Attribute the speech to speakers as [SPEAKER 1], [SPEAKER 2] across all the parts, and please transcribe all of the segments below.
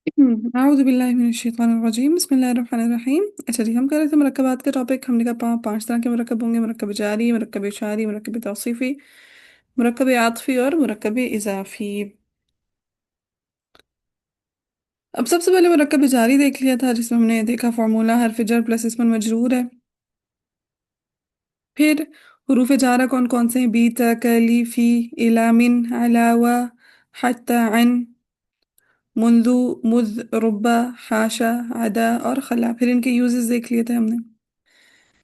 [SPEAKER 1] अऊज़ु बिल्लाहि मिनश्शैतानिर्रजीम बिस्मिल्लाहिर्रहमानिर्रहीम। अच्छा जी, हम कर रहे थे मुरक्कबात का टॉपिक। हमने कहा पांच तरह के मुरक्कब होंगे: मुरक्कब जारी, मुरक्कब इशारी, मुरक्कब तौसीफ़ी, मुरक्कब आतफ़ी और मुरक्कब इज़ाफ़ी। अब सबसे पहले मुरक्कब जारी देख लिया था, जिसमें हमने देखा फार्मूला हर्फ जर प्लस इस्मुल मजरूर है। फिर हुरूफ जारा कौन कौन से हैं: बी, ता, कली, फी, इला, मिन, अलावा, हत्ता, अन, मुंदु, मुज़, रुब्बा, हाशा, अदा और खला। फिर इनके यूजेस देख लिए थे हमने।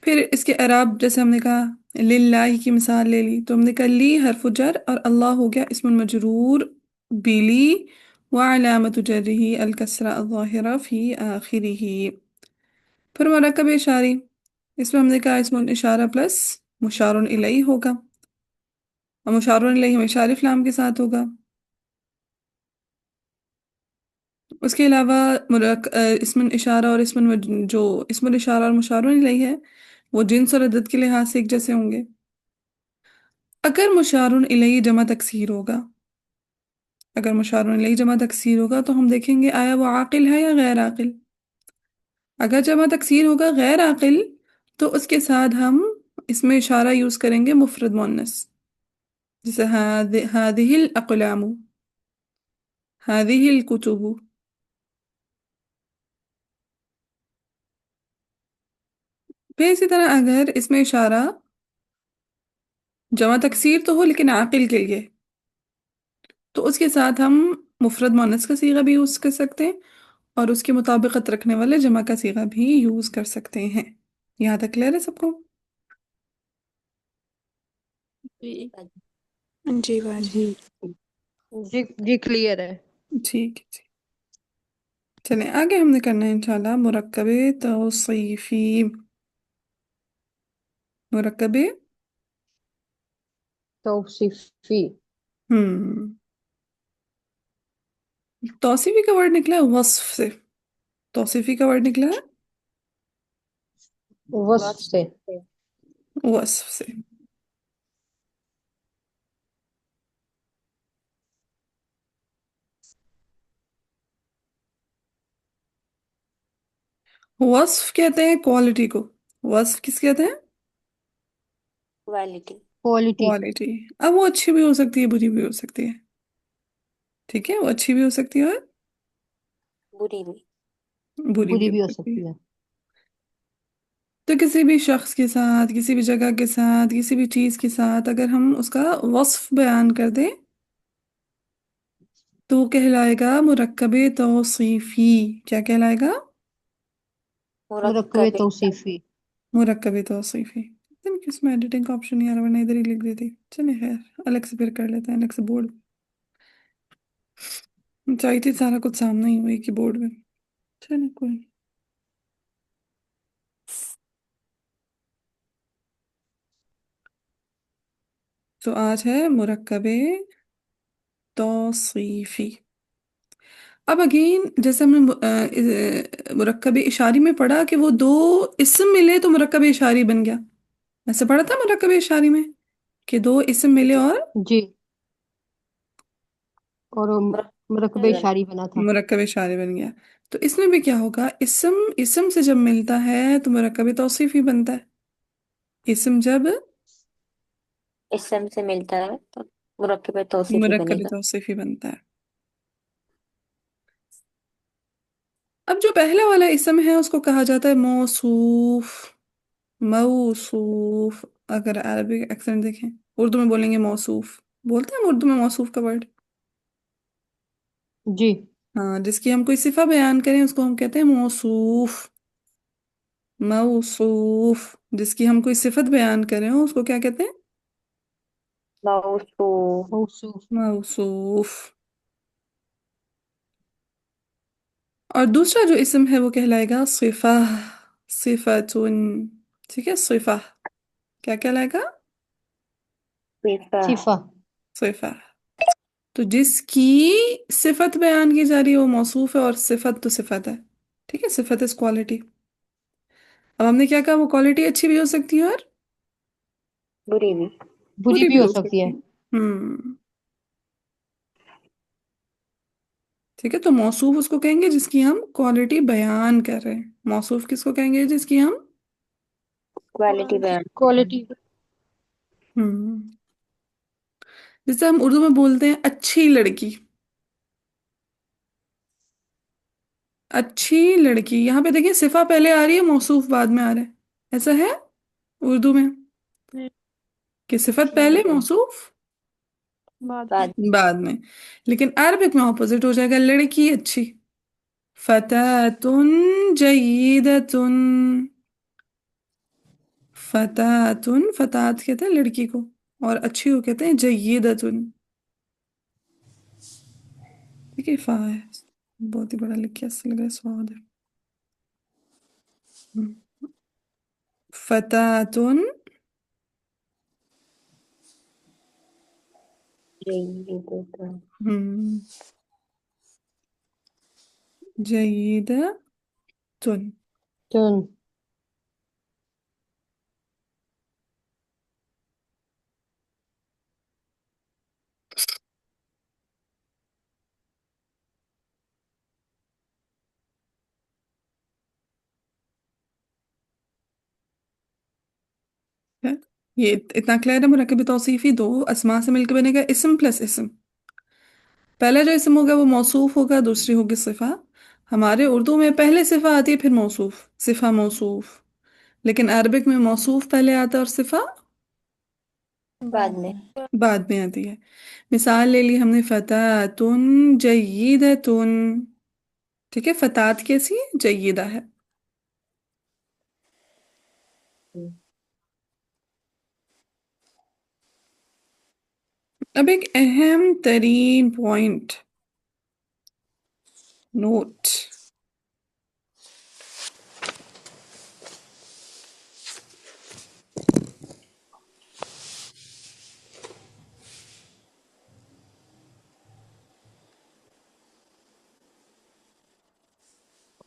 [SPEAKER 1] फिर इसके अराब, जैसे हमने कहा लिल्लाही की मिसाल ले ली, तो हमने कहा ली हरफ जर और अल्लाह हो गया इस्मुल मजरूर बिली व अलामत जर्रिही अल कसरा अज़्ज़ाहिरा फी आखिरिही। फिर मुरक्कब इशारी, इसमें हमने कहा इस्मुल इशारा प्लस मुशारुन इलैहि होगा, और मुशारुन इलैहि हमेशा अलिफ लाम के साथ होगा। उसके अलावा इस्मुल इशारा और जो इस्मुल इशारा और मुशारुन इलैहि है, वो जिन्स और अदद के लिहाज से एक जैसे होंगे। अगर मुशारुन इलैहि जमा तकसीर होगा, अगर मुशारुन इलैहि जमा तकसीर होगा तो हम देखेंगे आया वो आकिल है या गैर आकिल। अगर जमा तकसीर होगा गैर आकिल, तो उसके साथ हम इसमें इशारा यूज करेंगे मुफरद मुअन्नस, जैसे हादिहिल अक़लामु, हादिहिल कुतुबु। फिर इसी तरह अगर इसमें इशारा जमा तकसीर तो हो लेकिन आकिल के लिए, तो उसके साथ हम मुफरद मुअन्नस का सीगा भी यूज कर सकते हैं, और उसके मुताबिकत रखने वाले जमा का सीगा भी यूज कर सकते हैं। यहाँ तक क्लियर है सबको?
[SPEAKER 2] जी
[SPEAKER 1] जी बाजी।
[SPEAKER 2] जी जी जी क्लियर है।
[SPEAKER 1] ठीक है जी। चलें आगे, हमने करना है इंशाल्लाह मुरक्कबे तौसीफी। मुरक्कबे
[SPEAKER 2] तौसीफी।
[SPEAKER 1] हम्म तौसीफी का वर्ड निकला है वस्फ से। तौसीफी का वर्ड निकला है
[SPEAKER 2] वस्फ से।
[SPEAKER 1] वस्फ से। वस्फ कहते हैं क्वालिटी को। वस्फ किस कहते हैं?
[SPEAKER 3] क्वालिटी।
[SPEAKER 2] क्वालिटी।
[SPEAKER 1] क्वालिटी। अब वो अच्छी भी हो सकती है, बुरी भी हो सकती है। ठीक है, वो अच्छी भी हो सकती है और
[SPEAKER 3] बुरी भी।
[SPEAKER 1] बुरी भी
[SPEAKER 2] बुरी
[SPEAKER 1] हो
[SPEAKER 2] भी हो
[SPEAKER 1] सकती है।
[SPEAKER 2] सकती है।
[SPEAKER 1] तो किसी भी शख्स के साथ, किसी भी जगह के साथ, किसी भी चीज के साथ अगर हम उसका वस्फ बयान कर दें, तो वो कहलाएगा मुरक्कबे तौसीफी। क्या कहलाएगा?
[SPEAKER 2] मुरक्कबे
[SPEAKER 3] मुरक्कब।
[SPEAKER 2] तौसीफी।
[SPEAKER 1] मुरक्कबे तौसीफी। लेकिन किसमें एडिटिंग का ऑप्शन नहीं आ रहा, वरना इधर ही लिख देती। चलिए खैर, अलग से फिर कर लेते हैं, अलग से बोर्ड चाहिए थी, सारा कुछ सामने ही हुई की बोर्ड में। चलिए कोई नहीं। तो आज है मुरक्कबे तौसीफी। अब अगेन जैसे हमने मुरक्कबे इशारी में पढ़ा कि वो दो इस्म मिले तो मुरक्कबे इशारी बन गया। ऐसे पढ़ा था मुरक्कबे इशारी में कि दो इस्म मिले और
[SPEAKER 2] जी। और मुरक्कबे
[SPEAKER 3] मुरक्कब
[SPEAKER 2] इशारी बना था।
[SPEAKER 1] मुरक्कब इशारे बन गया। तो इसमें भी क्या होगा, इस्म इस्म से जब मिलता है तो मुरक्कब तौसीफी बनता है। इस्म जब
[SPEAKER 3] इसम से मिलता है तो मुरक्कब तौसीफी
[SPEAKER 1] मुरक्कब
[SPEAKER 3] बनेगा।
[SPEAKER 1] तौसीफी बनता है। अब जो पहला वाला इस्म है उसको कहा जाता है मौसूफ। मौसूफ। अगर अरबिक एक्सेंट देखें, उर्दू में बोलेंगे मौसूफ। बोलते हैं हम उर्दू में मौसूफ का वर्ड।
[SPEAKER 2] जी।
[SPEAKER 1] हाँ, जिसकी हम कोई सिफा बयान करें उसको हम कहते हैं मौसूफ। मौसूफ। जिसकी हम कोई सिफत बयान करें उसको क्या कहते हैं?
[SPEAKER 3] मौसूफ।
[SPEAKER 2] मौसूफ।
[SPEAKER 1] मौसूफ। और दूसरा जो इस्म है वो कहलाएगा सिफा। सिफातुन। ठीक है, सिफा क्या कहलाएगा?
[SPEAKER 3] सिफा।
[SPEAKER 2] सिफा।
[SPEAKER 1] सिफा। तो जिसकी सिफत बयान की जा रही है वो मौसूफ है, और सिफत तो सिफत है। ठीक है, सिफत इज क्वालिटी। अब हमने क्या कहा, वो क्वालिटी अच्छी भी हो सकती है और
[SPEAKER 3] बुरी भी।
[SPEAKER 2] बुरी
[SPEAKER 1] बुरी
[SPEAKER 2] भी
[SPEAKER 1] भी
[SPEAKER 2] हो
[SPEAKER 1] हो
[SPEAKER 2] सकती
[SPEAKER 1] सकती
[SPEAKER 2] है।
[SPEAKER 1] है। ٹھیک ہے، تو موصوف اس کو کہیں گے جس کی ہم کوالٹی بیان کر رہے ہیں. موصوف کس کو کہیں گے جس کی ہم
[SPEAKER 3] کوالٹی بیان.
[SPEAKER 2] کوالٹی
[SPEAKER 1] ہم جیسے ہم اردو میں بولتے ہیں اچھی لڑکی. اچھی لڑکی، یہاں پہ دیکھیں صفہ پہلے آ رہی ہے، موصوف بعد میں آ رہا ہے. ایسا ہے اردو میں کہ صفت پہلے، موصوف
[SPEAKER 3] بعد.
[SPEAKER 1] بعد میں. لیکن عربک میں اپوزٹ ہو جائے گا، لڑکی اچھی. فتاتن جیدتن. فتاتن، فتات کہتے ہیں لڑکی کو، اور اچھی کو کہتے ہیں جیدتن. ٹھیک ہے، فا ہے، بہت ہی بڑا لکھا، اس سے لگ رہا ہے سواد ہے. فتاتن
[SPEAKER 3] جیدتن.
[SPEAKER 1] جیدتن.
[SPEAKER 2] تن
[SPEAKER 1] یہ اتنا کلیئر ہے. مرکب توصیفی دو اسما سے مل کے بنے گا، اسم پلس اسم. پہلا جو اسم ہوگا وہ موصوف ہوگا، دوسری ہوگی صفہ. ہمارے اردو میں پہلے صفہ آتی ہے پھر موصوف، صفہ موصوف. لیکن عربک میں موصوف پہلے آتا ہے اور صفہ
[SPEAKER 3] بعد میں.
[SPEAKER 1] بعد میں آتی ہے. مثال لے لی ہم نے، فتاتن جیدتن. ٹھیک ہے، فتات کیسی ہے؟ جیدہ ہے. اب ایک اہم ترین پوائنٹ نوٹ.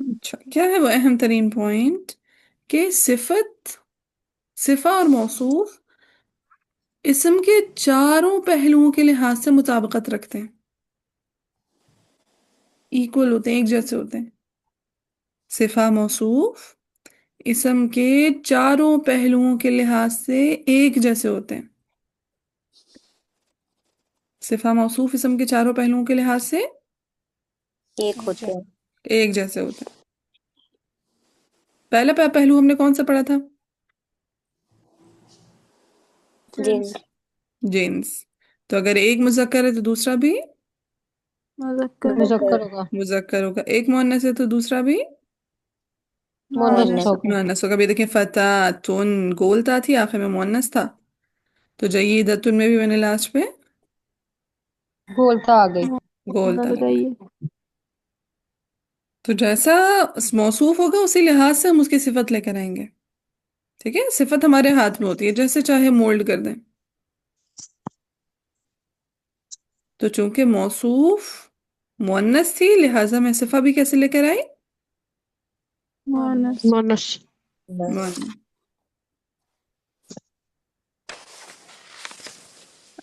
[SPEAKER 1] اچھا، کیا ہے وہ اہم ترین پوائنٹ؟ کہ صفہ اور موصوف اسم کے چاروں پہلوؤں کے لحاظ سے مطابقت رکھتے ہیں، ایکول ہوتے ہیں، ایک جیسے ہوتے ہیں. صفہ موصوف اسم کے چاروں پہلوؤں کے لحاظ سے ایک جیسے ہوتے ہیں. صفہ موصوف اسم کے چاروں پہلوؤں کے لحاظ سے
[SPEAKER 3] ایک ہوتے ہیں.
[SPEAKER 1] ایک جیسے ہوتے ہیں. پہلا پہلو ہم نے کون سا پڑھا تھا؟
[SPEAKER 3] جنس.
[SPEAKER 1] جنس. تو اگر ایک مذکر ہے تو دوسرا بھی
[SPEAKER 2] مذکر ہوگا،
[SPEAKER 1] مذکر ہوگا. ایک مؤنث ہے تو دوسرا بھی
[SPEAKER 2] مؤنث ہوگا.
[SPEAKER 1] مؤنث ہوگا. بھی دیکھیں فتاتن گول تا تھی، آخر میں مؤنث تھا. تو جیدتن میں بھی میں نے لاسٹ پہ
[SPEAKER 2] بولتا آ گئی.
[SPEAKER 1] گول تا لگا. تو جیسا موصوف ہوگا اسی لحاظ سے ہم اس کی صفت لے کر آئیں گے. ٹھیک ہے، صفت ہمارے ہاتھ میں ہوتی ہے، جیسے چاہے مولڈ کر دیں. تو چونکہ موصوف مؤنث تھی لہٰذا میں صفہ بھی کیسے لے کر آئی؟
[SPEAKER 2] مؤنث.
[SPEAKER 1] مؤنث.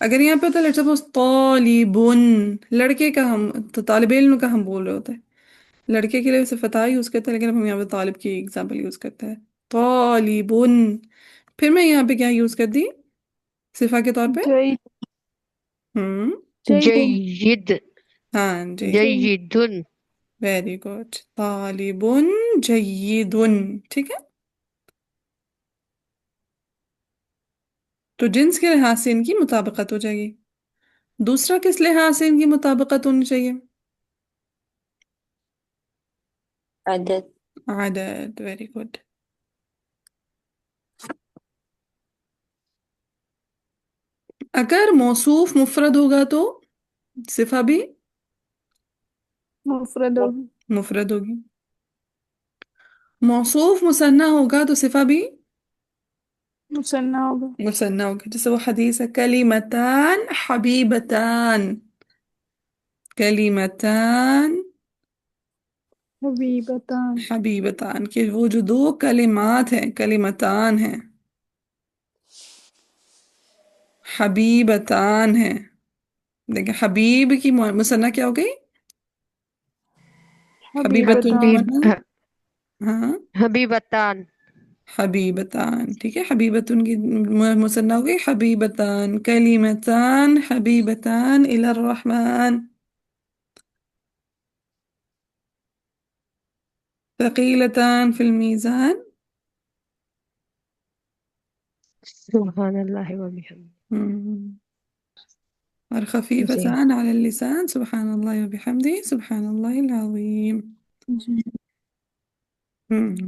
[SPEAKER 1] اگر یہاں پہ ہوتا لیٹس سپوز طالبن، لڑکے کا ہم تو طالب علم کا ہم بول رہے ہوتے ہیں، لڑکے کے لیے ویسے فتح یوز کرتے ہیں، لیکن اب ہم یہاں پہ طالب کی ایگزامپل یوز کرتے ہیں. طالبن. پھر میں یہاں پہ کیا یوز کر دی صفہ کے طور پہ؟ ہم
[SPEAKER 2] جید
[SPEAKER 1] ہاں جی،
[SPEAKER 2] جیدن.
[SPEAKER 1] Very good. طالبن جیدن. ٹھیک ہے، تو جنس کے لحاظ سے ان کی مطابقت ہو جائے گی. دوسرا کس لحاظ سے ان کی مطابقت ہونی چاہیے؟
[SPEAKER 3] عدد.
[SPEAKER 1] عدد. Very good. اگر موصوف مفرد ہوگا تو صفہ بھی مفرد ہوگی. موصوف مثنیٰ ہوگا تو صفہ بھی مثنیٰ ہوگی. جیسے وہ حدیث ہے کلمتان حبیبتان. کلمتان حبیبتان، کہ وہ جو دو کلمات ہیں، کلمتان ہیں، حبیبتان ہیں. دیکھیں حبیب کی مثنیٰ کیا ہو گئی؟ हबीबतुन का
[SPEAKER 2] हबीब
[SPEAKER 1] माना, हाँ
[SPEAKER 2] हबीबतान।
[SPEAKER 1] हबीबतान, ठीक है। हबीबतुन की मुसन्ना हो गई हबीबतान, कलिमतान हबीबतान इलर रहमान, ثقيلتان في الميزان।
[SPEAKER 2] सुभान अल्लाह व बिहम्दिही।
[SPEAKER 1] हम्म। और
[SPEAKER 2] जी
[SPEAKER 1] خفيفتان على اللسان، سبحان الله وبحمده سبحان الله العظيم।
[SPEAKER 3] जी।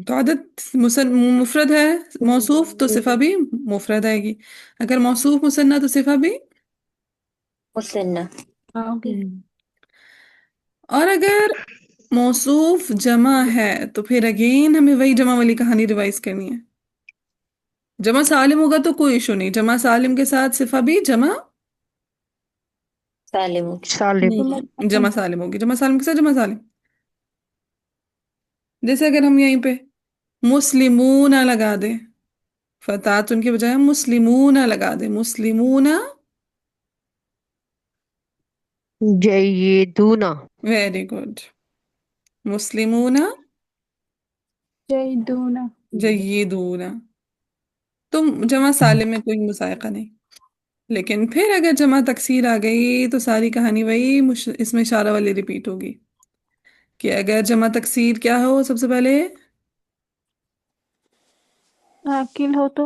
[SPEAKER 1] तो आदत मुफरद है, मौसूफ तो सिफा भी मुफरद आएगी। अगर मौसूफ मुसन्ना तो सिफा भी।
[SPEAKER 3] मुसन्ना। हाँ ओके।
[SPEAKER 1] हम्म। और अगर मौसूफ जमा है तो फिर अगेन हमें वही जमा वाली कहानी रिवाइज करनी है। जमा सालिम होगा तो कोई इशू नहीं, जमा सालिम के साथ सिफा भी जमा
[SPEAKER 3] सालिम।
[SPEAKER 2] सालिम।
[SPEAKER 1] जमा सालिम होगी, जमा सालिम के साथ जमा सालिम। जैसे अगर हम यहीं पे मुस्लिमूना लगा दें, फतातुन के बजाय हम मुस्लिमूना लगा दें, मुस्लिमूना।
[SPEAKER 2] जय्यदूना।
[SPEAKER 1] Very good. मुस्लिमूना
[SPEAKER 3] जयदूना।
[SPEAKER 1] जय्यिदूना। तो जमा सालिम में कोई मुसायका नहीं। लेकिन फिर अगर जमा तकसीर आ गई तो सारी कहानी वही इसमें इशारा वाली रिपीट होगी कि अगर जमा तकसीर क्या हो सबसे पहले।
[SPEAKER 3] आकिल हो तो।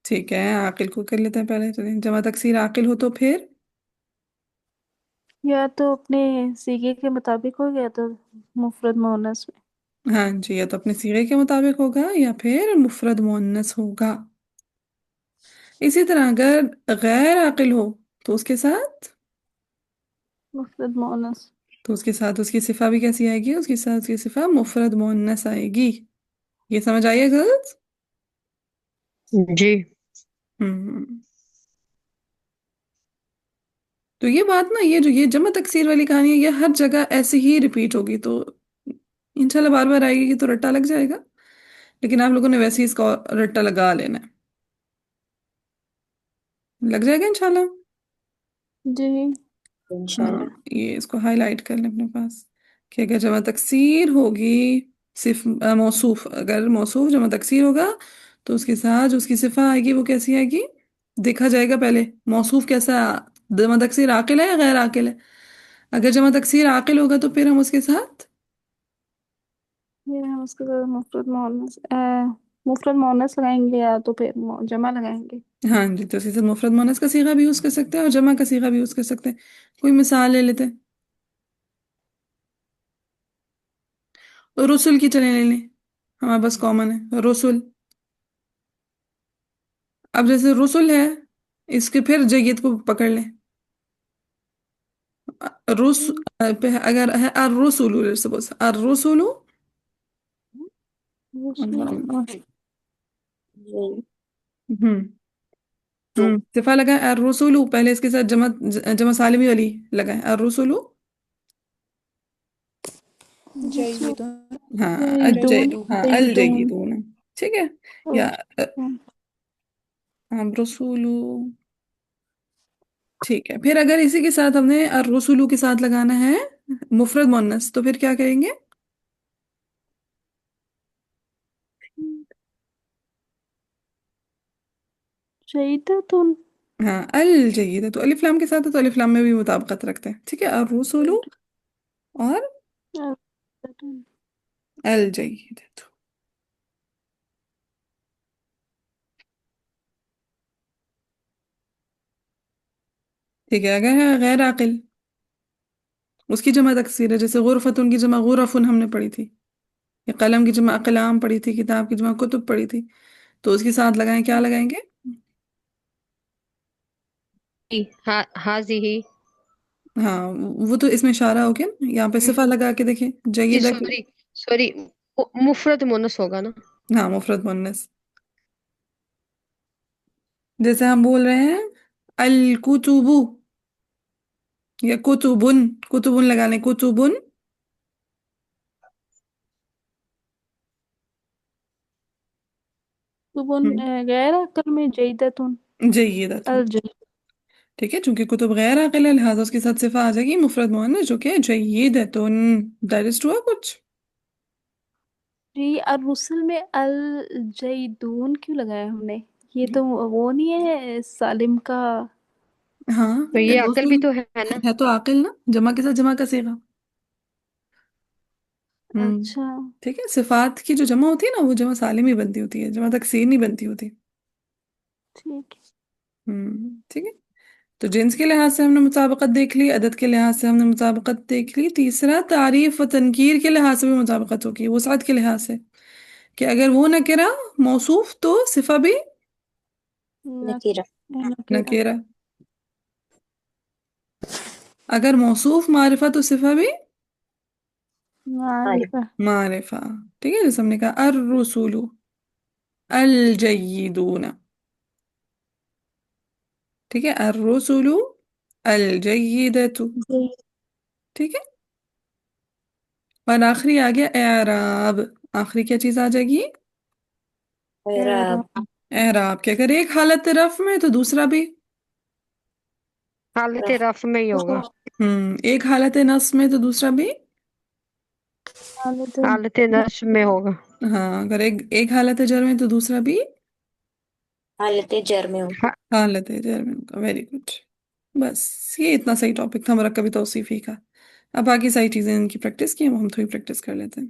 [SPEAKER 1] ठीक है, आकिल को कर लेते हैं पहले, चलिए जमा तकसीर आकिल हो तो फिर।
[SPEAKER 3] या तो अपने सीगे के मुताबिक हो गया तो मुफरद मुअन्नस में।
[SPEAKER 1] हाँ जी, या तो अपने सीगे के मुताबिक होगा या फिर मुफरद मुअन्नस होगा। इसी तरह अगर गैर आकिल हो तो उसके साथ,
[SPEAKER 3] मुफरद मुअन्नस।
[SPEAKER 1] तो उसके साथ उसकी सिफा भी कैसी आएगी, उसके साथ उसकी सिफा मुफरद मुअन्नस आएगी। ये समझ आइए गर्ल्स।
[SPEAKER 2] जी।
[SPEAKER 1] हम्म। तो ये बात ना, ये जो ये जमा तकसीर वाली कहानी है ये हर जगह ऐसे ही रिपीट होगी, तो इंशाल्लाह बार बार आएगी तो रट्टा लग जाएगा। लेकिन आप लोगों ने वैसे ही इसका रट्टा लगा लेना है, लग जाएगा इंशाल्लाह।
[SPEAKER 3] जी।
[SPEAKER 1] हाँ,
[SPEAKER 3] इंशाल्लाह।
[SPEAKER 1] ये इसको हाईलाइट कर लें अपने पास कि अगर जमा तकसीर होगी, सिर्फ मौसूफ, अगर मौसूफ जमा तकसीर होगा तो उसके साथ जो उसकी सिफा आएगी वो कैसी आएगी, देखा जाएगा पहले मौसूफ कैसा। जमा तकसीर आकिल है या गैर आकिल है। अगर जमा तकसीर आकिल होगा तो फिर हम उसके साथ,
[SPEAKER 3] ये हम उसके साथ मुफरद मुअन्नस लगाएंगे या तो फिर जमा लगाएंगे।
[SPEAKER 1] हाँ जी, तो इसी से मुफरद मुअन्नस का सीगा भी यूज कर सकते हैं और जमा का सीगा भी यूज कर सकते हैं। कोई मिसाल ले लेते हैं, तो रसुल की चले ले लें, हमारे पास कॉमन है रसुल। अब जैसे रसुल है, इसके फिर जयद को पकड़ लें। रुस अगर है अर्रुसुलु, सपोज अर्रुसुलु।
[SPEAKER 3] रसूल। जी।
[SPEAKER 1] हम्म। सिफा लगा है अर्रुसुलु, पहले इसके साथ जमा जमा सालिमी वाली लगा है अर्रुसुलु।
[SPEAKER 3] रसूल।
[SPEAKER 1] हाँ
[SPEAKER 3] जयदून।
[SPEAKER 1] हाँ अल
[SPEAKER 3] जयदून।
[SPEAKER 1] जयीदून, ठीक है। या रसूलु, ठीक है। फिर अगर इसी के साथ हमने अर्रुसुलु के साथ लगाना है मुफरद मुअन्नस तो फिर क्या करेंगे।
[SPEAKER 3] जयदतुन।
[SPEAKER 1] हाँ अल जयीद है तो अलिफ लाम के साथ है तो अलिफ लाम में भी मुताबिकत रखते हैं, ठीक है। अर्रुसुलु और अल जयीद। ठीक है, अगर है गैर आकिल, उसकी जमा तकसीर है, जैसे गुरफतुन की जमा गुरफुन हमने पढ़ी थी, या कलम की जमा अकलाम पढ़ी थी, किताब की जमा कुतुब पढ़ी थी, तो उसके साथ लगाएं, क्या लगाएंगे।
[SPEAKER 2] हाजिही।
[SPEAKER 1] हाँ, वो तो इसमें इशारा हो गया ना, यहाँ पे सिफा लगा के देखें
[SPEAKER 2] जी
[SPEAKER 1] जयीदा की।
[SPEAKER 2] सॉरी सॉरी, मुफरत मुन्नस होगा ना।
[SPEAKER 1] हाँ मुफरद मुन्नस। जैसे हम बोल रहे हैं अल कुतुबु या कुतुबुन, कुतुबुन लगा लें कुतुबुन
[SPEAKER 3] सुबुन गैर अक्ल में जयदतुन।
[SPEAKER 1] जयीदा।
[SPEAKER 3] अल जय।
[SPEAKER 1] ठीक है, चूंकि कुतुब गैर आकिल है लिहाजा उसके साथ सिफा आ जाएगी मुफरद मुअन्नस जो कि जय्यिदतुन। दैट इज ट्रू कुछ।
[SPEAKER 4] جی الرسل میں الجیدون کیوں لگایا ہم نے؟ یہ تو وہ نہیں ہے سالم کا؟
[SPEAKER 1] ہاں
[SPEAKER 2] تو یہ عقل بھی
[SPEAKER 1] الرسل
[SPEAKER 2] تو ہے نا.
[SPEAKER 1] ہے تو عاقل نا، جمع کے ساتھ جمع کا صیغہ.
[SPEAKER 4] اچھا
[SPEAKER 1] ٹھیک ہے، صفات کی جو جمع ہوتی ہے نا وہ جمع سالم ہی بنتی ہوتی ہے، جمع تکسیر نہیں بنتی ہوتی.
[SPEAKER 4] ٹھیک ہے.
[SPEAKER 1] ٹھیک ہے. تو جنس کے لحاظ سے ہم نے مطابقت دیکھ لی، عدد کے لحاظ سے ہم نے مطابقت دیکھ لی. تیسرا تعریف و تنکیر کے لحاظ سے بھی مطابقت ہوگی، وسعت کے لحاظ سے، کہ اگر وہ نکرہ موصوف تو صفہ بھی
[SPEAKER 3] نکیرہ.
[SPEAKER 4] نکیرہ.
[SPEAKER 1] نکیرہ، اگر موصوف معرفہ تو صفہ بھی
[SPEAKER 4] معرفہ.
[SPEAKER 1] معرفہ. ٹھیک ہے، جیسے ہم نے کہا الرسول الجیدون. ٹھیک ہے، الرسول الجیدۃ.
[SPEAKER 4] جی.
[SPEAKER 1] ٹھیک ہے. اور آخری آ گیا اعراب. آخری کیا چیز آ جائے گی؟
[SPEAKER 3] اعراب.
[SPEAKER 1] اعراب، کہ اگر ایک حالت رفع میں تو دوسرا بھی
[SPEAKER 2] حالت
[SPEAKER 3] رفع.
[SPEAKER 2] رفع میں ہی ہوگا.
[SPEAKER 1] ایک حالت نصب میں تو دوسرا بھی.
[SPEAKER 4] حالت
[SPEAKER 2] حالت نصب میں ہوگا.
[SPEAKER 1] ہاں، اگر ایک حالت جر میں تو دوسرا بھی
[SPEAKER 3] حالت جر میں ہوگا.
[SPEAKER 1] حالت جر میں ہوگا. Very good. بس یہ اتنا صحیح ٹاپک تھا مرکبی توصیفی کا. اب باقی ساری چیزیں ان کی پریکٹس کی ہیں، وہ ہم تھوڑی پریکٹس کر لیتے ہیں.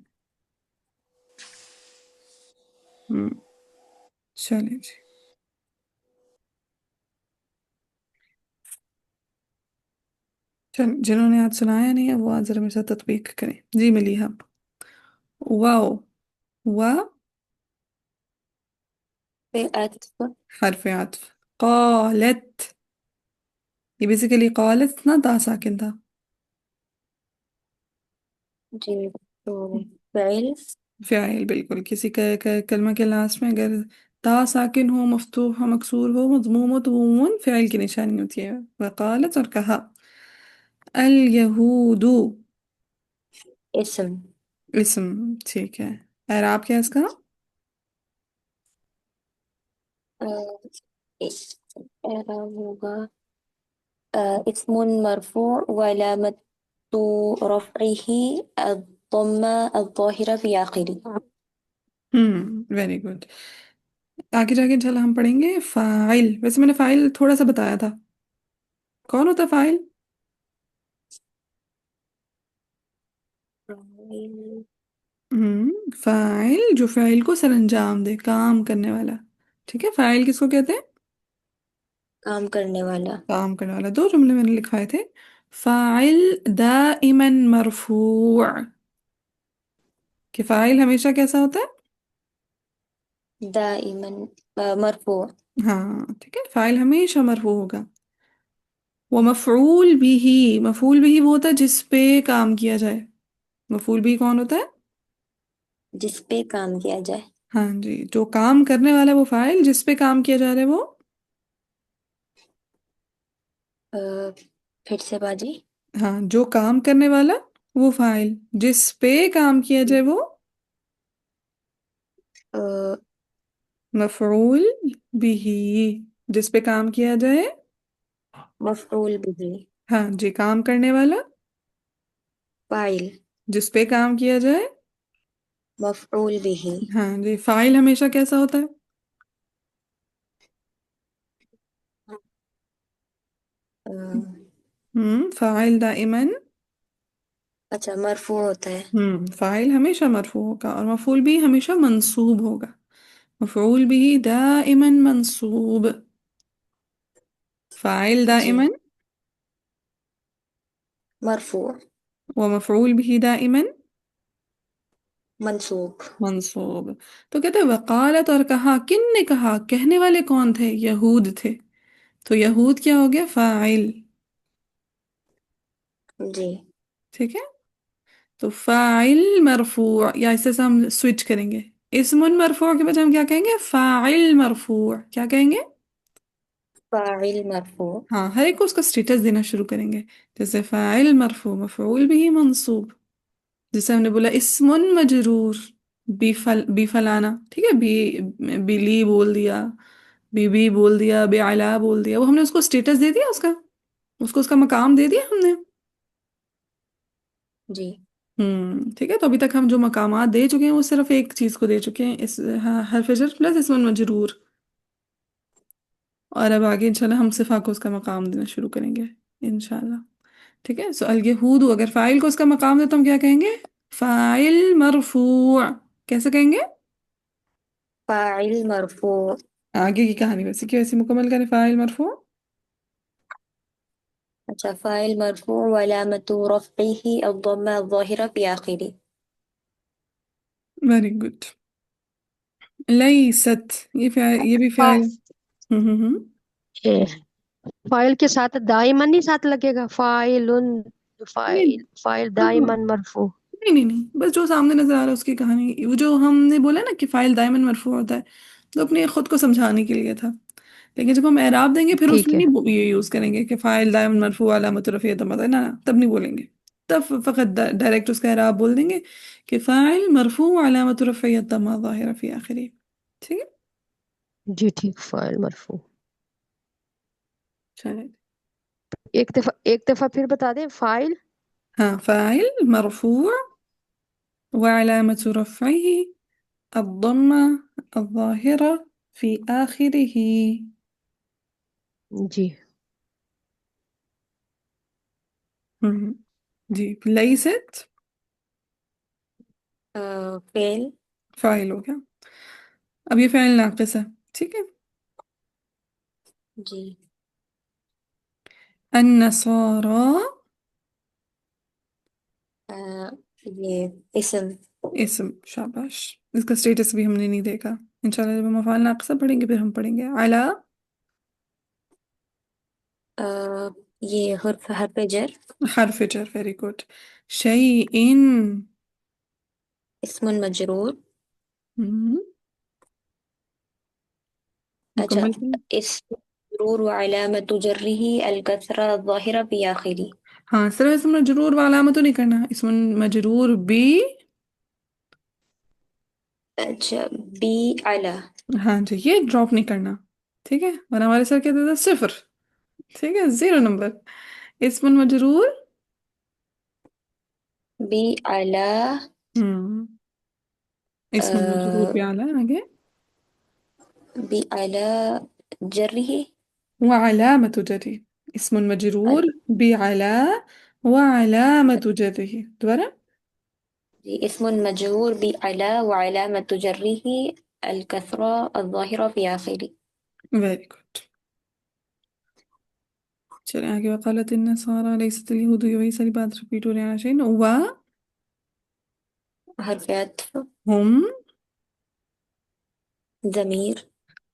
[SPEAKER 1] چلیں جی. جنہوں نے آج سنایا نہیں ہے وہ آج ذرا میرے ساتھ تطبیق کریں. جی ملیحہ. واو. وا
[SPEAKER 3] پہ عطف.
[SPEAKER 1] حرف عطف. قالت، یہ بیسیکلی قالت نا تا ساکن تھا.
[SPEAKER 3] جی تو فعل.
[SPEAKER 1] فاعل بالکل. کسی کلمہ کے لاسٹ میں اگر تا ساکن ہو، مفتوح ہو، مکسور ہو، مضموم ہو تو وہ عموماً فاعل کی نشانی ہوتی ہے. وقالت اور کہا. الیہود
[SPEAKER 3] اسم.
[SPEAKER 1] اسم. ٹھیک ہے. اعراب کیا ہے اس کا؟
[SPEAKER 3] اعراب ہوگا اسم مرفوع وعلامت رفعه الضمة الظاهرة في آخره.
[SPEAKER 1] Very good. آگے جا کے انشاءاللہ ہم پڑھیں گے فاعل. ویسے میں نے فاعل تھوڑا سا بتایا تھا. کون ہوتا ہے فاعل؟ فاعل جو فعل کو سر انجام دے، کام کرنے والا. ٹھیک ہے، فاعل کس کو کہتے ہیں؟
[SPEAKER 3] کام کرنے والا.
[SPEAKER 1] کام کرنے والا. دو جملے میں نے لکھوائے تھے. فاعل دائما مرفوع، کہ فاعل ہمیشہ کیسا ہوتا ہے؟
[SPEAKER 3] دائما مرفوع.
[SPEAKER 1] ہاں ٹھیک ہے، فاعل ہمیشہ مرفوع ہوگا. ومفعول بھی، مفعول بھی وہ ہوتا ہے جس پہ کام کیا جائے. مفعول بھی کون ہوتا ہے؟
[SPEAKER 3] جس پہ کام کیا جائے.
[SPEAKER 1] ہاں جی، جو کام کرنے والا ہے وہ فاعل، جس پہ کام کیا جا رہا ہے وہ
[SPEAKER 3] پھر سے باجی.
[SPEAKER 1] ہاں، جو کام کرنے والا وہ فاعل، جس پہ کام کیا جائے وہ مفعول بھی. جس پہ کام کیا جائے.
[SPEAKER 3] مفعول به.
[SPEAKER 1] ہاں جی، کام کرنے والا.
[SPEAKER 3] فاعل.
[SPEAKER 1] جس پہ کام کیا جائے.
[SPEAKER 3] مفعول به.
[SPEAKER 1] ہاں جی، فاعل ہمیشہ کیسا ہوتا ہے؟ فاعل دائما
[SPEAKER 3] اچھا مرفوع ہوتا ہے.
[SPEAKER 1] فاعل ہمیشہ مرفوع ہوگا، اور مفعول بھی ہمیشہ منصوب ہوگا. مفعول بھی دائما منصوب. فاعل
[SPEAKER 3] جی
[SPEAKER 1] دائما
[SPEAKER 3] مرفوع.
[SPEAKER 1] ومفعول به دائما
[SPEAKER 3] منصوب.
[SPEAKER 1] منصوب. تو کہتے ہیں وقالت، اور کہا. کن نے کہا؟ کہنے والے کون تھے؟ یہود تھے. تو یہود کیا ہو گیا؟ فاعل.
[SPEAKER 3] جی.
[SPEAKER 1] ٹھیک ہے. تو فاعل مرفوع، یا اس سے ہم سوئچ کریں گے. اسم مرفوع کے بجائے ہم کیا کہیں گے؟ فاعل مرفوع. کیا کہیں گے؟
[SPEAKER 3] فاعل مرفوع.
[SPEAKER 1] ہاں، ہر ایک کو اس کا سٹیٹس دینا شروع کریں گے. جیسے فاعل مرفوع، مفعول بھی منصوب. جیسے ہم نے بولا اسم مجرور بی فلانا. ٹھیک ہے، بلی بول دیا، بی بول دیا، بے علا بول دیا. وہ ہم نے اس کو سٹیٹس دے دیا، اس کا مقام دے دیا ہم نے.
[SPEAKER 3] جی.
[SPEAKER 1] ठीक है। तो अभी तक हम जो मकामात दे चुके हैं वो सिर्फ एक चीज को दे चुके हैं, इस हरफ जर प्लस इसम मजरूर। और अब आगे इंशाल्लाह हम सिफा को उसका मकाम देना शुरू करेंगे इंशाल्लाह। ठीक है। सो अल यहूद, अगर फाइल को उसका मकाम दे तो हम क्या कहेंगे? फाइल मरफू। कैसे कहेंगे?
[SPEAKER 3] फाइल मरफू।
[SPEAKER 1] आगे की कहानी वैसे की वैसे मुकम्मल करें। फाइल मरफू।
[SPEAKER 3] अच्छा, फाइल मरफू वलामतु रफ़इही अद-दम्मा अज़-ज़ाहिरा फ़ी आखिरी।
[SPEAKER 1] Very good. लईसत, ये भी फाइल। हम्म।
[SPEAKER 2] ये फाइल के साथ दाइमन नहीं साथ लगेगा, फाइलुन,
[SPEAKER 1] नहीं,
[SPEAKER 2] फाइल
[SPEAKER 1] हाँ हाँ,
[SPEAKER 2] दाइमन मरफू।
[SPEAKER 1] नहीं नहीं नहीं, बस जो सामने नजर आ रहा है उसकी कहानी, वो जो हमने बोला ना कि फाइल दायमन मरफू होता है, तो अपने खुद को समझाने के लिए था। लेकिन जब हम एराब देंगे फिर उसमें
[SPEAKER 2] ठीक है।
[SPEAKER 1] नहीं ये यूज करेंगे कि फाइल दायमन मरफू अलामत रफ़ीअत ना ना, तब नहीं बोलेंगे। तब फकत डायरेक्ट उसका एराब बोल देंगे कि फाइल मरफू अलामत रफ़ीअत ज़ाहिरा फी आखिरी। ठीक है।
[SPEAKER 2] जी ठीक, फाइल मरफू।
[SPEAKER 1] चलिए।
[SPEAKER 2] एक दफा फिर बता दें। फाइल
[SPEAKER 1] हाँ, फाइल मरफू وعلامة رفعه الضمة الظاهرة في آخره.
[SPEAKER 2] जी।
[SPEAKER 1] हम्म, जी। ليست
[SPEAKER 3] फेल।
[SPEAKER 1] फाइल हो गया। अब ये फाइल नाकिस है। ठीक है।
[SPEAKER 3] जी।
[SPEAKER 1] النصارى
[SPEAKER 3] अ, ये इसम।
[SPEAKER 1] इसम, शाबाश। इसका स्टेटस भी हमने नहीं देखा। इंशाल्लाह जब हम अफ़ाल नाक़िसा पढ़ेंगे फिर हम पढ़ेंगे। अला,
[SPEAKER 3] अ, ये हर्फ हर्फ जर।
[SPEAKER 1] हर्फ जर, वेरी गुड। शैइन,
[SPEAKER 3] इस्मुन मजरूर।
[SPEAKER 1] हम्म,
[SPEAKER 3] अच्छा,
[SPEAKER 1] मुकम्मल करें।
[SPEAKER 3] इस्म मजरूर व अलामतु जर्रिही अल कसरा ज़ाहिरा फी आखिरी।
[SPEAKER 1] हाँ, सिर्फ इसम मजरूर वाला अलामत तो नहीं करना, इसम मजरूर भी।
[SPEAKER 3] अच्छा, बी अला।
[SPEAKER 1] हाँ जी, ये ड्रॉप नहीं करना। ठीक है, वरना हमारे सर कहते थे सिफर। ठीक है, 0 नंबर। इसम मजरूर।
[SPEAKER 3] बी अला।
[SPEAKER 1] हम्म, इसम मजरूर
[SPEAKER 3] अ,
[SPEAKER 1] भी आला है आगे।
[SPEAKER 3] बी अला जर्रिही।
[SPEAKER 1] وعلامة جره. اسم مجرور بعلى وعلامة جره. دوباره.
[SPEAKER 3] जी, इस्मुन मजरूर बी अला व अलामतु जर्रिही अल कसरा ज़ाहिरा फी आखिरी।
[SPEAKER 1] Very good. चलिए आगे। वकालत النصارى ليست اليهود، वही सारी बात रिपीट हो रही है आशइन।
[SPEAKER 3] हर्फ अत्फ।
[SPEAKER 1] وهم
[SPEAKER 3] ज़मीर।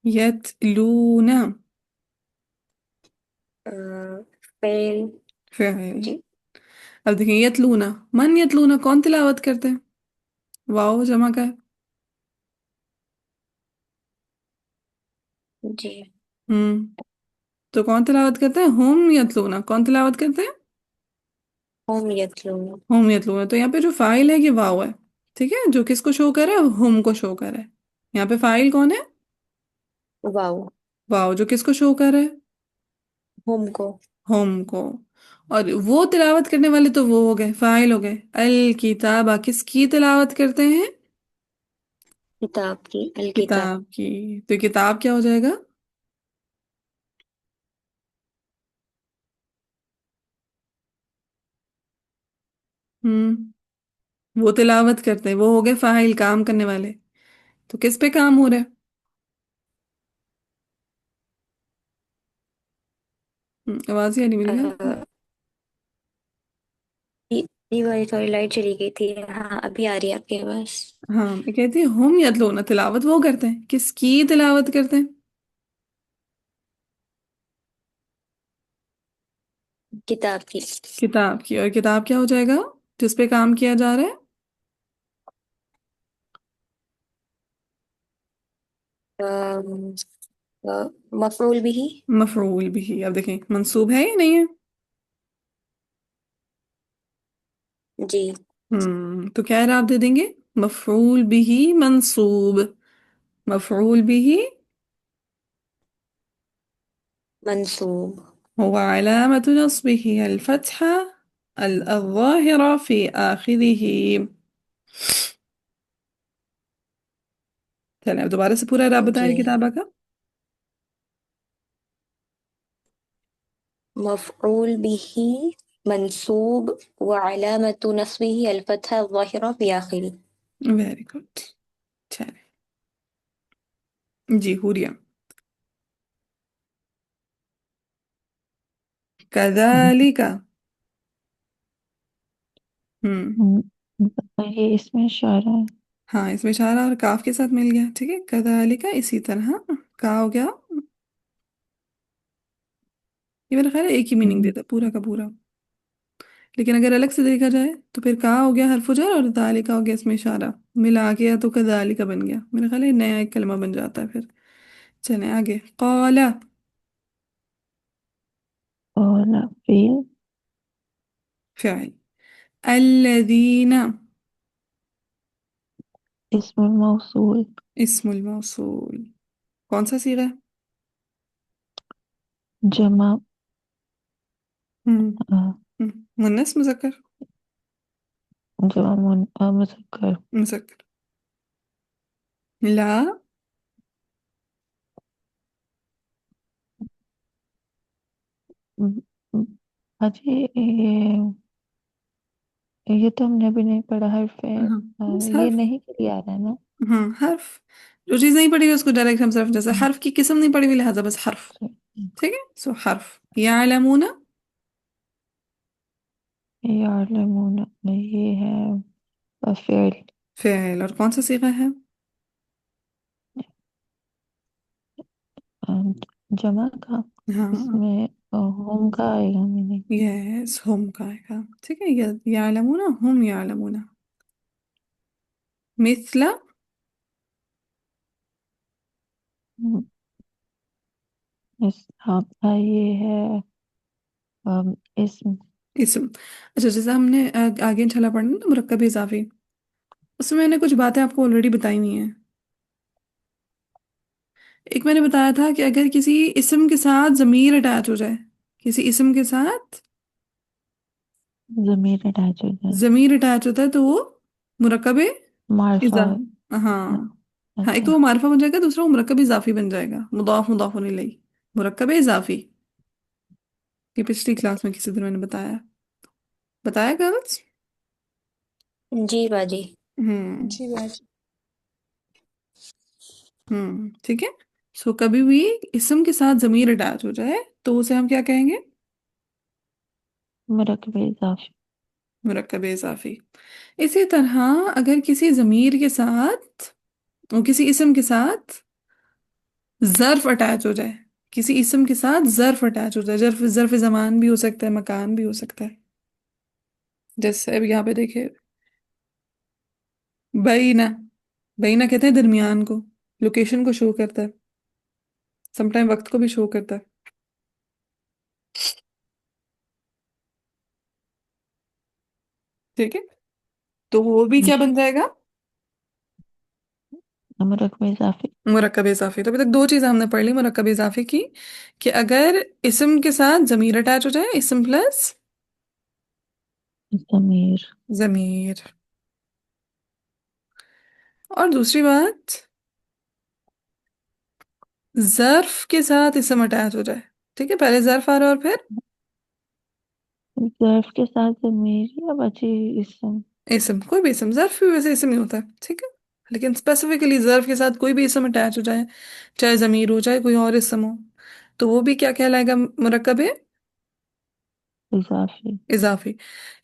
[SPEAKER 1] يتلون
[SPEAKER 3] अ, फेल।
[SPEAKER 1] فعل।
[SPEAKER 3] जी।
[SPEAKER 1] अब देखिए, यतलूना, मन यतलूना, कौन तिलावत करते हैं? वाओ जमा का है।
[SPEAKER 3] जी।
[SPEAKER 1] हम्म, तो कौन तिलावत करते हैं? हम यतलूना। कौन तिलावत करते हैं?
[SPEAKER 3] हम यतलून।
[SPEAKER 1] हम यतलूना। तो यहाँ पे जो फाइल है ये वाव है। ठीक है, जो किसको शो कर रहा है? हम को शो कर रहा है। यहाँ पे फाइल कौन है?
[SPEAKER 3] वाव।
[SPEAKER 1] वाव, जो किसको शो कर रहा है?
[SPEAKER 3] हम को।
[SPEAKER 1] हम को। और वो तिलावत करने वाले तो वो हो गए, फाइल हो गए। अल किताबा, किसकी तिलावत करते हैं?
[SPEAKER 3] किताब की, अल किताब।
[SPEAKER 1] किताब की। तो किताब क्या हो जाएगा? हम्म, वो तिलावत करते हैं, वो हो गए फाइल, काम करने वाले। तो किस पे काम हो रहा है? आवाज ही नहीं मिल गया।
[SPEAKER 3] अ, जी भाई, थोड़ी लाइट चली गई थी। हाँ, अभी आ रही है आपके पास।
[SPEAKER 1] हाँ, मैं कहती हूँ हम यतलूना, तिलावत वो करते हैं, किसकी तिलावत करते हैं?
[SPEAKER 3] किताब की।
[SPEAKER 1] किताब की। और किताब क्या हो जाएगा जिस पे काम किया जा रहा है?
[SPEAKER 3] अम, मफरूल बिही।
[SPEAKER 1] मफरूल भी। अब देखें, मंसूब है या नहीं है?
[SPEAKER 3] जी।
[SPEAKER 1] तो क्या इराब दे देंगे? मफरूल बिही मंसूब। मफरूल बिही
[SPEAKER 3] मंसूब।
[SPEAKER 1] हुआ अलामतु नस्बिही अल फतहा الظاهرة في آخره. چلیں اب دوبارہ سے پورا رابطہ ہے
[SPEAKER 3] جی
[SPEAKER 1] کتابہ کا.
[SPEAKER 3] مفعول به منصوب وعلامة نصبه الفتحة الظاهرة في آخره.
[SPEAKER 1] Very good. چلیں جی حوریہ. كذلك.
[SPEAKER 5] یہ اس میں اشارہ ہے.
[SPEAKER 1] ہاں اس میں اشارہ اور کاف کے ساتھ مل گیا. ٹھیک ہے كذلك اسی طرح کا ہو گیا. یہ میرا خیال ہے ایک ہی میننگ دیتا پورا کا پورا، لیکن اگر الگ سے دیکھا جائے تو پھر کا ہو گیا حرف جر اور ذالک ہو گیا اس میں اشارہ ملا کے تو كذلك بن گیا. میرا خیال ہے نیا ایک کلمہ بن جاتا ہے پھر. چلیں آگے. قال.
[SPEAKER 5] اور فیل
[SPEAKER 1] فعل. الذین.
[SPEAKER 5] اسم الموصول
[SPEAKER 1] اسم الموصول. کون سا صیغہ ہے؟
[SPEAKER 5] جمع
[SPEAKER 1] مؤنث مذکر؟
[SPEAKER 5] جمع مذکر
[SPEAKER 1] مذکر. لا.
[SPEAKER 5] اجی یہ تو ہم نے بھی نہیں پڑھا حرف ہے.
[SPEAKER 1] ہاں بس
[SPEAKER 5] یہ
[SPEAKER 1] حرف.
[SPEAKER 5] نہیں کیا رہا ہے نا.
[SPEAKER 1] ہاں حرف. جو چیز نہیں پڑھی ہوئی اس کو ڈائریکٹ ہم صرف جیسے حرف کی قسم نہیں پڑھی ہوئی لہٰذا بس حرف. ٹھیک ہے سو حرف. یعلمون.
[SPEAKER 5] یعلمون یہ ہے فعل.
[SPEAKER 1] فعل. اور کون سا صیغہ ہے؟
[SPEAKER 5] جمع کا
[SPEAKER 1] ہاں
[SPEAKER 5] اس میں ہم کا آئے گا میننگ.
[SPEAKER 1] یس ہم کا آئے گا. ٹھیک ہے یعلمون ہم یعلمون. مثل.
[SPEAKER 5] ہاں یہ ہے اسم.
[SPEAKER 1] اسم. اچھا جیسے ہم نے آگے انشاءاللہ پڑھنا نا مرکب اضافی، اس میں نے کچھ باتیں آپ کو آلریڈی بتائی ہوئی ہیں. ایک میں نے بتایا تھا کہ اگر کسی اسم کے ساتھ ضمیر اٹیچ ہو جائے، کسی اسم کے ساتھ
[SPEAKER 5] ضمیر اٹیچ ہو جائے
[SPEAKER 1] ضمیر اٹیچ ہوتا ہے تو وہ مرکب
[SPEAKER 5] معرفہ.
[SPEAKER 1] ہاں ہاں ایک
[SPEAKER 5] اچھا
[SPEAKER 1] تو وہ معرفہ بن جائے گا، دوسرا وہ مرکب اضافی بن جائے گا. مضاف مضاف الیہ. مرکب اضافی. یہ پچھلی کلاس میں کسی دن میں نے بتایا گرلز.
[SPEAKER 3] جی باجی.
[SPEAKER 1] جی ٹھیک ہے. سو کبھی بھی اسم کے ساتھ ضمیر اٹیچ ہو جائے تو اسے ہم کیا کہیں گے؟
[SPEAKER 5] مرکب اضافی.
[SPEAKER 1] مرکب اضافی. اسی طرح اگر کسی ضمیر کے ساتھ اور کسی اسم کے ساتھ ظرف اٹیچ ہو جائے، کسی اسم کے ساتھ ظرف اٹیچ ہو جائے، ظرف زمان بھی ہو سکتا ہے، مکان بھی ہو سکتا ہے. جیسے اب یہاں پہ دیکھیں بینہ. بینہ کہتے ہیں درمیان کو، لوکیشن کو شو کرتا ہے، سم ٹائم وقت کو بھی شو کرتا ہے. ٹھیک ہے تو وہ بھی کیا بن جائے گا؟
[SPEAKER 5] مرکب اضافی.
[SPEAKER 1] مرکب اضافی. تو ابھی تک دو چیزیں ہم نے پڑھ لی مرکب اضافی کی، کہ اگر اسم کے ساتھ ضمیر اٹیچ ہو جائے، اسم پلس
[SPEAKER 5] ضمیر.
[SPEAKER 1] ضمیر. اور دوسری بات ظرف کے ساتھ اسم اٹیچ ہو جائے. ٹھیک ہے پہلے ظرف آ رہا ہے اور پھر
[SPEAKER 5] ظرف کے ساتھ ضمیر یا بچی اسم.
[SPEAKER 1] اسم. کوئی بھی اسم، ظرف بھی ویسے اسم ہی ہوتا ہے. ٹھیک ہے لیکن اسپیسیفکلی ظرف کے ساتھ کوئی بھی اسم اٹیچ ہو جائے، چاہے ضمیر ہو چاہے کوئی اور اسم ہو، تو وہ بھی کیا کہلائے گا؟ مرکب
[SPEAKER 5] اضافی.
[SPEAKER 1] اضافی.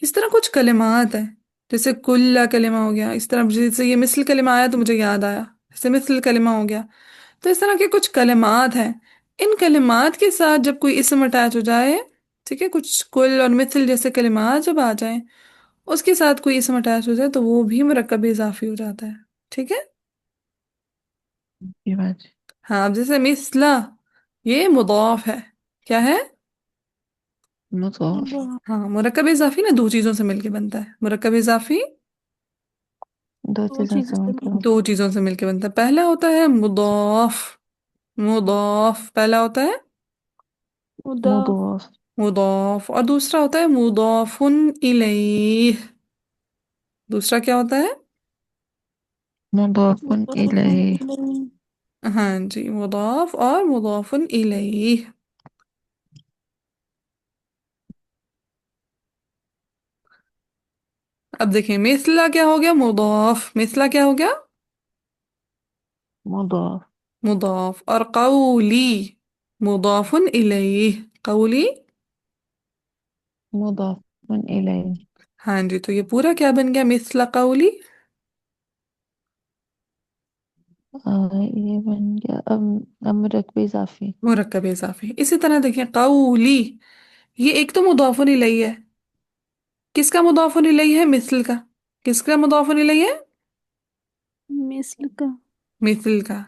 [SPEAKER 1] اس طرح کچھ کلمات ہیں جیسے کل کلمہ ہو گیا، اس طرح جیسے یہ مثل کلمہ آیا تو مجھے یاد آیا، جیسے مثل کلمہ ہو گیا. تو اس طرح کے کچھ کلمات ہیں، ان کلمات کے ساتھ جب کوئی اسم اٹیچ ہو جائے، ٹھیک ہے کچھ کل اور مثل جیسے کلمات جب آ جائیں اس کے ساتھ کوئی اسم اٹیچ ہو جائے تو وہ بھی مرکب اضافی ہو جاتا ہے. ٹھیک ہے
[SPEAKER 5] یہ بات.
[SPEAKER 1] ہاں اب جیسے مثلا یہ مضاف ہے. کیا ہے؟
[SPEAKER 5] مضاف.
[SPEAKER 1] ہاں مرکب اضافی نا دو چیزوں سے مل کے بنتا ہے. مرکب اضافی
[SPEAKER 5] دو
[SPEAKER 4] دو
[SPEAKER 5] چیزوں سے
[SPEAKER 4] چیزوں
[SPEAKER 5] مل
[SPEAKER 4] سے
[SPEAKER 5] کر.
[SPEAKER 1] دو چیزوں سے مل کے بنتا ہے. پہلا ہوتا ہے مضاف. مضاف پہلا ہوتا ہے
[SPEAKER 4] مضاف.
[SPEAKER 5] مضاف.
[SPEAKER 1] मुदाफ, और दूसरा होता है मुदाफुन इलैह। दूसरा क्या होता है?
[SPEAKER 5] मुदाफुन इलैहि।
[SPEAKER 1] हाँ जी, मुदाफ और मुदाफुन इलैह। अब देखें, मिसला क्या हो गया? मुदाफ। मिसला क्या हो गया?
[SPEAKER 5] मुदाफ।
[SPEAKER 1] मुदाफ। और कौली मुदाफुन इलैह। कौली।
[SPEAKER 5] मुदाफुन इलैहि।
[SPEAKER 1] हाँ जी, तो ये पूरा क्या बन गया? मिसला कौली।
[SPEAKER 5] ये बन गया अब मुरक्कब इजाफी।
[SPEAKER 1] मुरक्कब इजाफी। इसी तरह देखिए कौली, ये एक तो मुदाफुन इलैह है। किसका मुदाफुन इलैह है? मिसल का। किसका मुदाफुन इलैह है?
[SPEAKER 4] मिस्ल का।
[SPEAKER 1] मिसल का।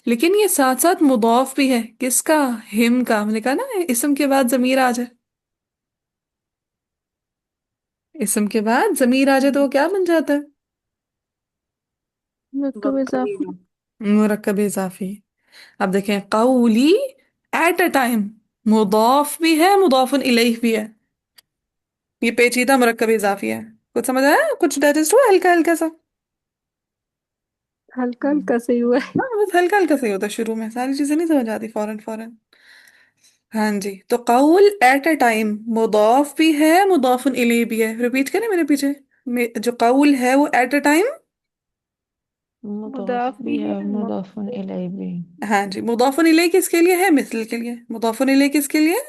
[SPEAKER 1] लेकिन ये साथ साथ मुदाफ भी है। किसका? हिम का। हमने कहा ना, इसम के बाद जमीर आ जाए। इसम के बाद जमीर आ जाए तो वो क्या बन जाता है?
[SPEAKER 4] मुरक्कब इजाफी।
[SPEAKER 1] मुरक्कब इजाफी। अब देखें कौली, एट अ टाइम, मुदाफ भी है, मुदाफुन इलैह भी है। ये पेचीदा मुरक्कब इजाफी है। कुछ समझ आया? कुछ डाइजेस्ट हुआ हल्का हल्का सा?
[SPEAKER 4] हल्का हल्का सही हुआ है।
[SPEAKER 1] हाँ, बस हल्का हल्का सही होता है, शुरू में सारी चीजें नहीं समझ आती फौरन फौरन। हाँ जी, तो कौल एट अ टाइम, मुदाफ भी है, मुदाफुन इलैह भी है। रिपीट करें मेरे पीछे। जो कौल है वो एट अ टाइम।
[SPEAKER 5] मुदाफ
[SPEAKER 4] मुदाफ
[SPEAKER 5] भी
[SPEAKER 4] भी
[SPEAKER 5] है
[SPEAKER 4] है,
[SPEAKER 5] मुदाफुन इलैहि भी।
[SPEAKER 1] हाँ जी, मुदाफुन इलैह किसके लिए है? मिसल के लिए। मुदाफुन इलैह किसके लिए?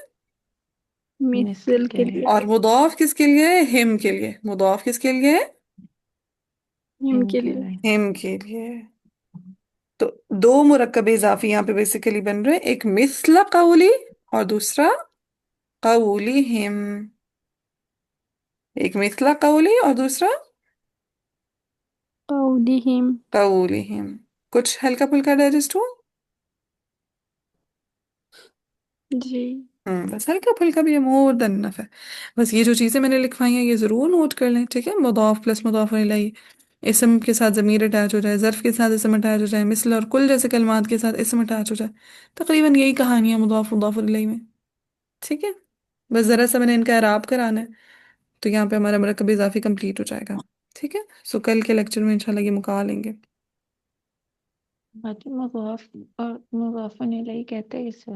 [SPEAKER 5] मिस्ल
[SPEAKER 4] मिसल
[SPEAKER 5] के
[SPEAKER 4] के
[SPEAKER 5] लिए।
[SPEAKER 4] लिए।
[SPEAKER 1] और मुदाफ किसके लिए है? हिम के लिए। मुदाफ किसके लिए है?
[SPEAKER 4] हिम
[SPEAKER 5] हिम
[SPEAKER 4] के
[SPEAKER 5] के
[SPEAKER 4] लिए।
[SPEAKER 5] लिए।
[SPEAKER 1] हिम के लिए। तो दो मुरक्कब इजाफी यहाँ पे बेसिकली बन रहे हैं, एक मिसला कौली और दूसरा कौली हिम। एक मिसला कौली और दूसरा
[SPEAKER 4] कौलिहिम।
[SPEAKER 1] कौली हिम। कुछ हल्का फुल्का डाइजेस्ट हुआ?
[SPEAKER 4] जी।
[SPEAKER 1] बस हल्का फुल्का भी है, मोर देन इनफ है। बस ये जो चीजें मैंने लिखवाई हैं ये जरूर नोट कर लें, ठीक है? मुदाफ प्लस मुदाफ इलैह, इसम के साथ ज़मीर अटैच हो जाए, ज़र्फ के साथ इसम अटैच हो जाए, मिसल और कुल जैसे कलमात के साथ इसम अटैच हो जाए। तकरीबन यही कहानी है मुदाफ मुदाफ इलैह में, ठीक है? बस ज़रा सा मैंने इनका एराब कराना है, तो यहाँ पे हमारा मरकब इजाफी कंप्लीट हो जाएगा, ठीक है? सो कल के लेक्चर में इंशाल्लाह ये मुका लेंगे।
[SPEAKER 5] बाकी मुदाफ और मुदाफुन इलैहि कहते हैं इसे।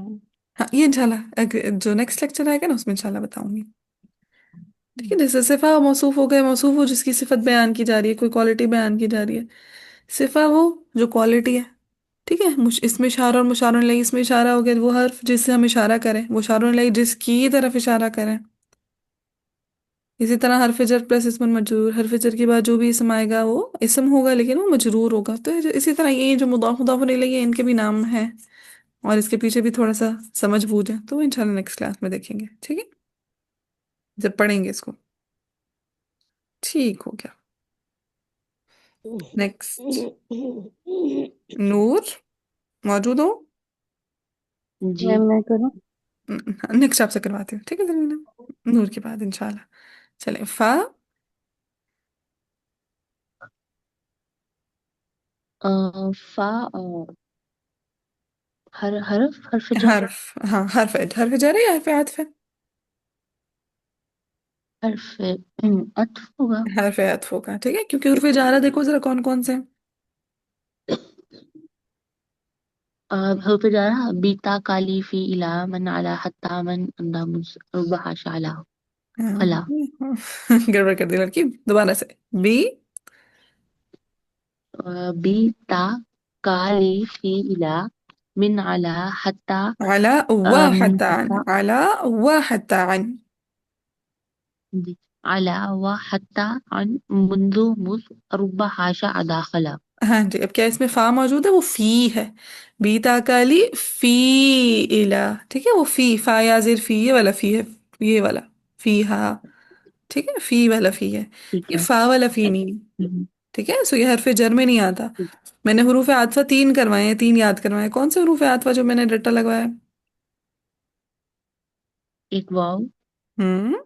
[SPEAKER 1] हाँ, ये इंशाल्लाह जो नेक्स्ट लेक्चर आएगा ना उसमें इंशाल्लाह बताऊंगी, ठीक है? जैसे सिफा मौसूफ हो गए, मौसूफ हो जिसकी सिफत बयान की जा रही है, कोई क्वालिटी बयान की जा रही है। सिफा वो जो क्वालिटी है, ठीक है? इसमें इशारा और मुशारुन इलैहि, इसमें इशारा हो गया वो हर्फ जिससे हम इशारा करें, मुशारुन इलैहि जिसकी तरफ इशारा करें। इसी तरह हरफ जर प्लस इस्मुन मजरूर, हरफ जर के बाद जो भी इसम आएगा वो इसम होगा लेकिन वो मजरूर होगा। तो इसी तरह ये जो मुदाफ मुदाफ इलैहि है इनके भी नाम हैं, और इसके पीछे भी थोड़ा सा समझ बूझ है, तो वो इंशाल्लाह नेक्स्ट क्लास में देखेंगे, ठीक है? जब पढ़ेंगे इसको। ठीक हो गया। नेक्स्ट। नूर, मौजूद हो?
[SPEAKER 2] जी मैम मैं करूँ?
[SPEAKER 1] नेक्स्ट आपसे करवाती हूँ, ठीक है जमीना? नूर के बाद इंशाल्लाह। चले फा।
[SPEAKER 3] फा हर्फ जर।
[SPEAKER 1] हर्फ, हाँ, हर्फ जर है या हर्फ आतफ है?
[SPEAKER 3] हर्फ अत्फ होगा।
[SPEAKER 1] हर्फ आतफ होगा, ठीक है? क्योंकि हर्फ जारा देखो जरा कौन कौन से हैं।
[SPEAKER 3] हर्फ जर बीता काली फी इला मन अला हत्ता मन अंदा मुस रुबहा शाला
[SPEAKER 1] हाँ,
[SPEAKER 3] फला।
[SPEAKER 1] गड़बड़ कर दी लड़की। दोबारा से। बी।
[SPEAKER 3] बीता काली फी इला min ala hatta
[SPEAKER 1] अला व हत्ता अन,
[SPEAKER 3] hatta
[SPEAKER 1] अला व हत्ता अन।
[SPEAKER 3] ala wa hatta an mundu mus rubba hasha adakhala।
[SPEAKER 1] हाँ जी, अब क्या इसमें फा मौजूद है? वो फी है। बी ताकाली फी इला, ठीक है? वो फी, फा याजिर फी, ये वाला फी है, ये वाला फी, हाँ, ठीक है? फी वाला फी है,
[SPEAKER 3] ठीक
[SPEAKER 1] ये
[SPEAKER 3] है।
[SPEAKER 1] फा वाला फी नहीं है,
[SPEAKER 3] हम्म,
[SPEAKER 1] ठीक है? सो ये हरफ जर में नहीं आता। मैंने हरूफ आतफा तीन करवाए हैं, तीन याद करवाए हैं। कौन से हरूफ आतफा जो मैंने रट्टा लगवाया है?
[SPEAKER 3] एक वाव,
[SPEAKER 1] हम्म।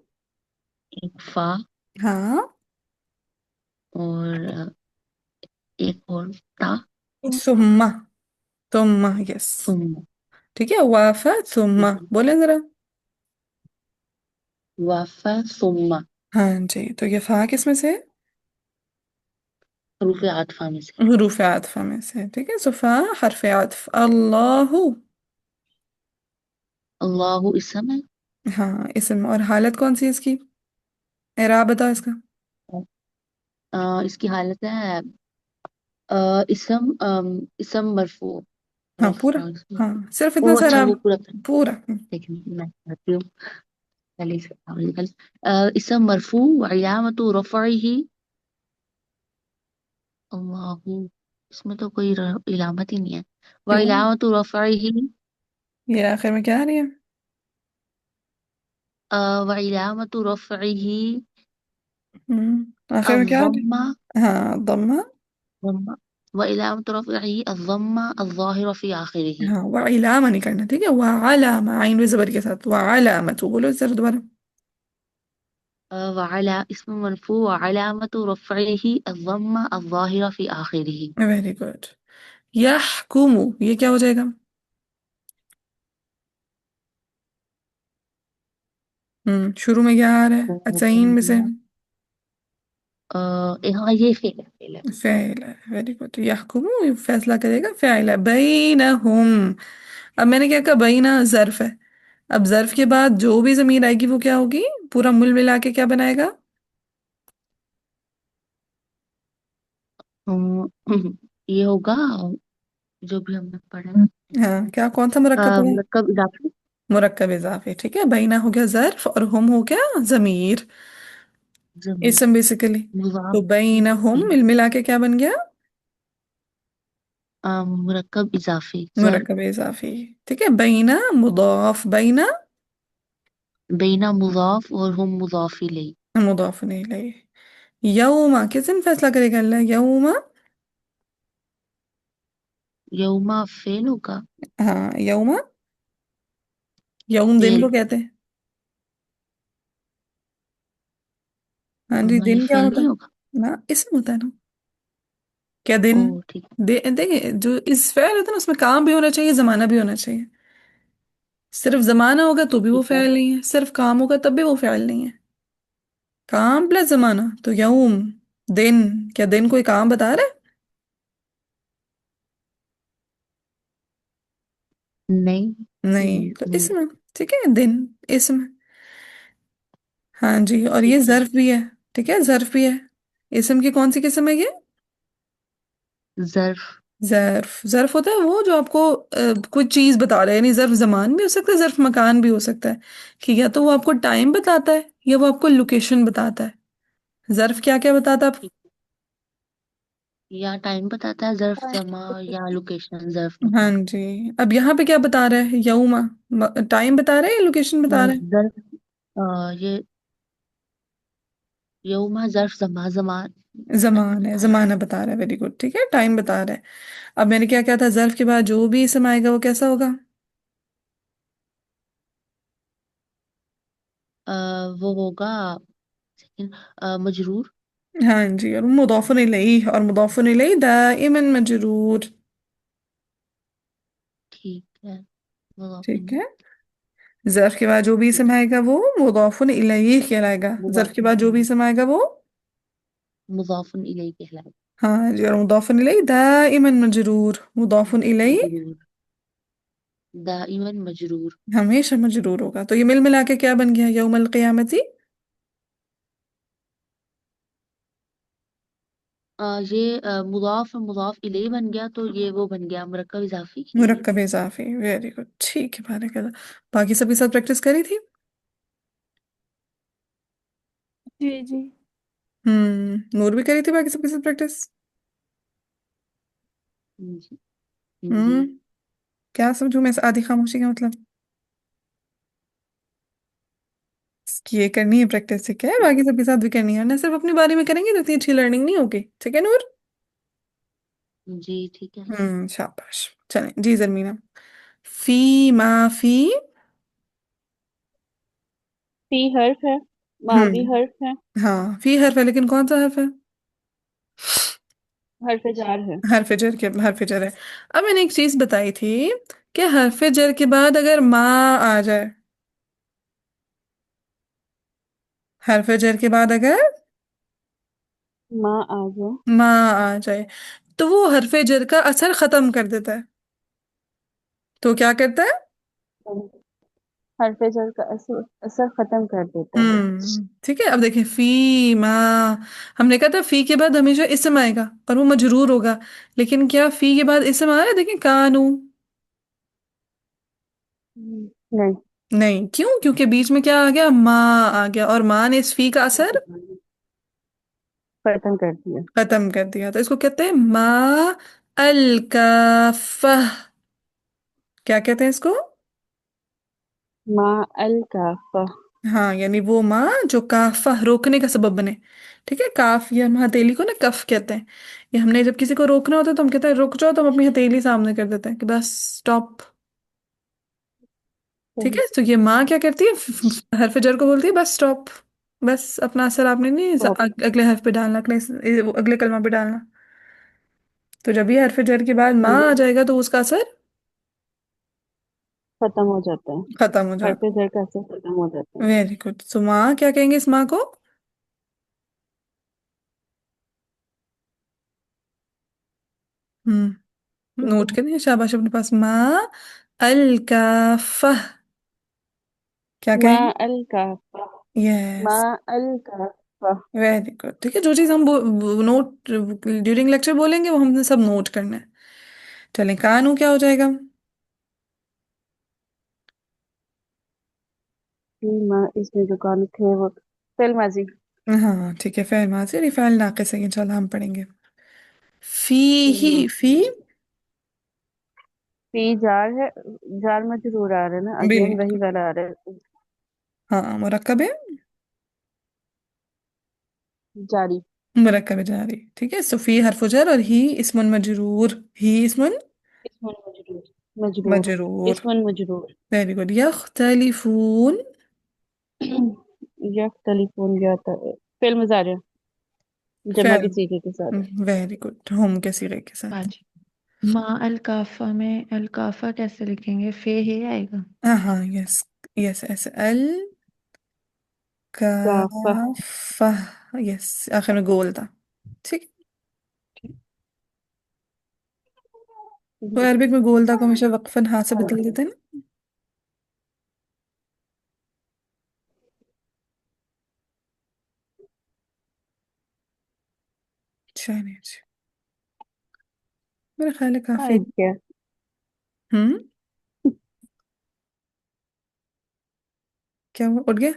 [SPEAKER 3] एक फा,
[SPEAKER 1] हाँ।
[SPEAKER 3] और एक और ता।
[SPEAKER 1] सुम्मा। सुम्मा, यस।
[SPEAKER 3] तुम।
[SPEAKER 1] ठीक है, वाफा सुम्मा,
[SPEAKER 3] ठीक है।
[SPEAKER 1] बोले जरा।
[SPEAKER 5] वफ़ा सुम्मा
[SPEAKER 1] हाँ जी, तो ये फा किस में से है?
[SPEAKER 5] हरूफ आतफा में से।
[SPEAKER 1] हुरूफ आतफा में से, ठीक है। सो फा हर्फ आतफ, अल्लाहु।
[SPEAKER 5] अल्लाहु इसम है।
[SPEAKER 1] हाँ इसम, और हालत कौन सी है इसकी? एराब बताओ इसका।
[SPEAKER 5] इसकी हालत है इसम इसम मरफू
[SPEAKER 1] हाँ पूरा,
[SPEAKER 5] रफा इसमें।
[SPEAKER 1] हाँ सिर्फ इतना
[SPEAKER 5] ओ
[SPEAKER 1] सा
[SPEAKER 5] अच्छा वो
[SPEAKER 1] एराब।
[SPEAKER 5] पूरा।
[SPEAKER 1] पूरा।
[SPEAKER 5] देखिए मैं करती हूँ पहले इसम मरफू व अलामतु रफ़इही अल्लाहु। इसमें तो कोई इलामत ही नहीं है। व
[SPEAKER 1] क्यों?
[SPEAKER 5] अलामतु रफ़इही
[SPEAKER 1] ये आखिर में क्या आ रही है?
[SPEAKER 5] व अलामतु रफ़इही
[SPEAKER 1] आखिर में क्या आ रही
[SPEAKER 5] الضمة
[SPEAKER 1] है? हाँ दम्मा।
[SPEAKER 5] ضمة وعلامة رفعه الضمة الظاهرة في آخره।
[SPEAKER 1] हाँ व इलामा नहीं करना, ठीक है। व अलामा, आइन भी जबर के साथ, व अलामा, तो बोलो जरा दोबारा।
[SPEAKER 5] وعلى اسم مرفوع وعلامة رفعه الضمة الظاهرة في آخره।
[SPEAKER 1] Very good. यहकुमु, ये क्या हो जाएगा? शुरू में क्या आ रहा है अचयन में से?
[SPEAKER 5] हाँ ये फेल है।
[SPEAKER 1] फ़ेल है, वेरी गुड। यहकुमु फैसला करेगा, फ़ेल है बैनहुम। अब मैंने क्या कहा, बैना ज़र्फ है। अब ज़र्फ के बाद जो भी ज़मीर आएगी वो क्या होगी? पूरा मुल मिला के क्या बनाएगा?
[SPEAKER 5] ये होगा जो भी हमने पढ़ा।
[SPEAKER 1] हाँ क्या, कौन सा मुरक्कब पड़ा?
[SPEAKER 5] मुरक्कब इजाफी।
[SPEAKER 1] मुरक्कब इजाफी, ठीक है। बैना हो गया ज़र्फ और हुम हो गया ज़मीर,
[SPEAKER 5] जमीन
[SPEAKER 1] इसम बेसिकली।
[SPEAKER 5] मुजाफ
[SPEAKER 1] तो बैनहुम मिल मिला के क्या बन गया?
[SPEAKER 5] मुरक्कब इजाफी जर
[SPEAKER 1] मुरक्कब इजाफी, ठीक है। बैना मुदाफ, बैना
[SPEAKER 5] बेना मुजाफ और हम मुजाफ इलैह।
[SPEAKER 1] मुदाफ इलैह। यौमा किस दिन फैसला करेगा अल्लाह? यौमा,
[SPEAKER 5] यौमा फेल होगा।
[SPEAKER 1] हाँ यौमा, यौम दिन
[SPEAKER 5] फेल।
[SPEAKER 1] को कहते हैं। हाँ जी,
[SPEAKER 5] ये
[SPEAKER 1] दिन क्या
[SPEAKER 5] फेल
[SPEAKER 1] होता
[SPEAKER 5] नहीं
[SPEAKER 1] है?
[SPEAKER 5] होगा।
[SPEAKER 1] ना इसम होता है ना, क्या
[SPEAKER 5] ओ
[SPEAKER 1] दिन?
[SPEAKER 5] ठीक।
[SPEAKER 1] देखिए जो इस फेल होता है ना, उसमें काम भी होना चाहिए, जमाना भी होना चाहिए। सिर्फ जमाना होगा तो भी वो
[SPEAKER 5] ठीक है।
[SPEAKER 1] फेल नहीं है, सिर्फ काम होगा तब भी वो फेल नहीं है। काम प्लस जमाना तो यौम, दिन। क्या दिन कोई काम बता रहा है?
[SPEAKER 5] नहीं।
[SPEAKER 1] नहीं, तो
[SPEAKER 5] नहीं।
[SPEAKER 1] इसम, ठीक है, दिन, इसम। हाँ जी, और ये
[SPEAKER 5] ठीक है।
[SPEAKER 1] जर्फ भी है, ठीक है, जर्फ भी है। इसम की कौन सी किस्म है ये?
[SPEAKER 5] जर्फ।
[SPEAKER 1] जर्फ, जर्फ होता है वो जो आपको कोई चीज बता रहा है, यानी जर्फ जमान भी हो सकता है, जर्फ मकान भी हो सकता है। कि या तो वो आपको टाइम बताता है या वो आपको लोकेशन बताता है। जर्फ क्या क्या बताता है
[SPEAKER 5] ठीक। या टाइम बताता है जर्फ जमा या लोकेशन जर्फ
[SPEAKER 1] हाँ
[SPEAKER 5] मकान।
[SPEAKER 1] जी। अब यहाँ पे क्या बता रहा है? यऊमा टाइम बता रहा है या लोकेशन बता रहा
[SPEAKER 5] जर्फ ये यौमा जर्फ जमा जमा।
[SPEAKER 1] है? जमान है, जमाना बता रहा है, वेरी गुड, ठीक है, टाइम बता रहा है। अब मैंने क्या कहा था, जर्फ के बाद जो भी इसम आएगा वो कैसा होगा?
[SPEAKER 5] अ, वो होगा सेकंड मजरूर।
[SPEAKER 1] हाँ जी, और मुदाफुन इलैह, और मुदाफुन इलैह दाइमन मजरूर।
[SPEAKER 5] ठीक है।
[SPEAKER 1] ठीक
[SPEAKER 5] मुजाफिन।
[SPEAKER 1] है। जर्फ के बाद जो भी
[SPEAKER 5] ठीक
[SPEAKER 1] इसम
[SPEAKER 5] है।
[SPEAKER 1] आएगा वो मुदाफुन इलैह कहलाएगा। जर्फ के
[SPEAKER 5] मुजाफिन
[SPEAKER 1] बाद जो भी इसम आएगा वो,
[SPEAKER 5] मुजाफिन इलैह कहलाएगा।
[SPEAKER 1] हाँ जी, और मुदाफुन इलैह दाइमन मजरूर, मुदाफुन इलैह
[SPEAKER 5] मजरूर दाइमन मजरूर।
[SPEAKER 1] हमेशा मजरूर होगा। तो ये मिल मिला के क्या बन गया? यौमल क़ियामती।
[SPEAKER 5] ये मुजाफ मुजाफ इलैह बन गया तो ये वो बन गया मुरक्कब इजाफी ये।
[SPEAKER 1] मुरक्कब इजाफी, वेरी गुड, ठीक है, बारक। बाकी सबके साथ प्रैक्टिस करी थी?
[SPEAKER 4] जी जी।
[SPEAKER 1] नूर भी करी थी बाकी सबके साथ प्रैक्टिस?
[SPEAKER 5] जी। जी।
[SPEAKER 1] हम्म क्या समझूं मैं इस आधी खामोशी का मतलब? कि ये करनी है प्रैक्टिस, ठीक है, बाकी सबके साथ भी करनी है, ना सिर्फ अपनी बारे में करेंगे तो इतनी अच्छी लर्निंग नहीं होगी, ठीक है नूर?
[SPEAKER 5] जी ठीक है।
[SPEAKER 1] शाबाश। चलें जी जरमीना। फी माफी।
[SPEAKER 4] फी हर्फ है, माजी
[SPEAKER 1] हम्म
[SPEAKER 4] हर्फ है,
[SPEAKER 1] हाँ फी हर्फ है, लेकिन कौन सा हर्फ है?
[SPEAKER 4] हर्फ जार है।
[SPEAKER 1] हर्फ जर के, हर्फ जर है। अब मैंने एक चीज बताई थी कि हर्फ जर के बाद अगर माँ आ जाए حرف جر کے بعد اگر
[SPEAKER 4] माँ आ गया।
[SPEAKER 1] ما آ جائے تو وہ حرف جر کا اثر ختم کر دیتا ہے. تو کیا کرتا ہے؟
[SPEAKER 4] حرف جر کا اثر ختم کر دیتا ہے۔
[SPEAKER 1] ٹھیک ہے. اب دیکھیں فی ما، ہم نے کہا تھا فی کے بعد ہمیشہ اسم آئے گا اور وہ مجرور ہوگا، لیکن کیا فی کے بعد اسم آ رہا ہے؟ دیکھیں کانو.
[SPEAKER 4] نہیں،
[SPEAKER 1] نہیں. کیوں؟ کیونکہ بیچ میں کیا آ گیا؟ ما آ گیا، اور ما نے اس فی کا اثر
[SPEAKER 4] ختم کر دیا۔
[SPEAKER 1] ختم کر دیا. تو اس کو کہتے ہیں ما الکافہ. کیا کہتے ہیں اس کو؟
[SPEAKER 4] ماں الکافہ۔
[SPEAKER 1] ہاں، یعنی وہ ماں جو کافہ روکنے کا سبب بنے. ٹھیک ہے. کاف یا ہم ہتھیلی کو نا کف کہتے ہیں. یا ہم نے جب کسی کو روکنا ہوتا ہے تو ہم کہتے ہیں رک جاؤ، تو ہم اپنی ہتھیلی سامنے کر دیتے ہیں کہ بس اسٹاپ. ٹھیک ہے. تو یہ ماں کیا کرتی ہے؟ حرف جر کو بولتی ہے بس اسٹاپ. بس اپنا اثر آپ نے نہیں اگلے حرف پہ ڈالنا، اگلے کلمہ پہ ڈالنا. تو جب یہ حرف جر کے بعد ماں آ جائے گا تو اس کا اثر
[SPEAKER 4] ختم ہو جاتا ہے،
[SPEAKER 1] ختم ہو
[SPEAKER 4] حرف
[SPEAKER 1] جاتا
[SPEAKER 4] جر کا اثر ختم ہو جاتا
[SPEAKER 1] ہے.
[SPEAKER 4] ہے۔
[SPEAKER 1] Very good. تو ماں کیا کہیں گے اس ماں کو؟ ہم نوٹ کریں. شاباش اپنے پاس. ماں الکافہ کیا کہیں
[SPEAKER 4] ماں
[SPEAKER 1] گے؟
[SPEAKER 4] الکافہ،
[SPEAKER 1] یس.
[SPEAKER 4] ماں الکافہ۔
[SPEAKER 1] Very good. ٹھیک ہے. جو چیز ہم نوٹ ڈیورنگ لیکچر بولیں گے وہ ہم نے سب نوٹ کرنا ہے. چلیں کانو کیا ہو جائے گا؟
[SPEAKER 4] ماں اس میں جو کام تھے وہ فعل ماضی۔
[SPEAKER 1] ہاں ٹھیک ہے. فعل ماضی اور یہ فعل ناقص ہے، انشاءاللہ ہم پڑھیں گے. فی ہی فی
[SPEAKER 4] فی جار ہے، جار مجرور آ رہا ہے نا، اگین وہی
[SPEAKER 1] بالکل.
[SPEAKER 4] والا آ رہا ہے،
[SPEAKER 1] ہاں مرکب ہے.
[SPEAKER 4] جاری۔
[SPEAKER 1] مرکب جاری. ٹھیک ہے. سو فی حرف جر اور ہی اسم مجرور. ہی اسم
[SPEAKER 4] اسم مجرور، مجرور،
[SPEAKER 1] مجرور.
[SPEAKER 4] اسم مجرور۔
[SPEAKER 1] Very good. یختلفون
[SPEAKER 4] یختلفون فعل مضارع جمع
[SPEAKER 1] فعل.
[SPEAKER 4] کے صیغے کے ساتھ۔
[SPEAKER 1] Very good. ہم کے صیغے کے ساتھ.
[SPEAKER 5] باجی ما الکافہ میں الکافہ کیسے لکھیں گے؟ فے ہی آئے گا؟
[SPEAKER 1] ہاں ہاں. یس یس ایس
[SPEAKER 4] کافہ۔
[SPEAKER 1] الکافہ. یس آخر میں گول تھا. ٹھیک ہے. تو عربک میں گول تھا کو ہمیشہ وقفاً ہاتھ سے بدل دیتے ہیں نا. چلیے جی. میرا خیال ہے کافی.
[SPEAKER 4] کیا
[SPEAKER 1] ہوں کیا ہوا؟ اٹھ گیا؟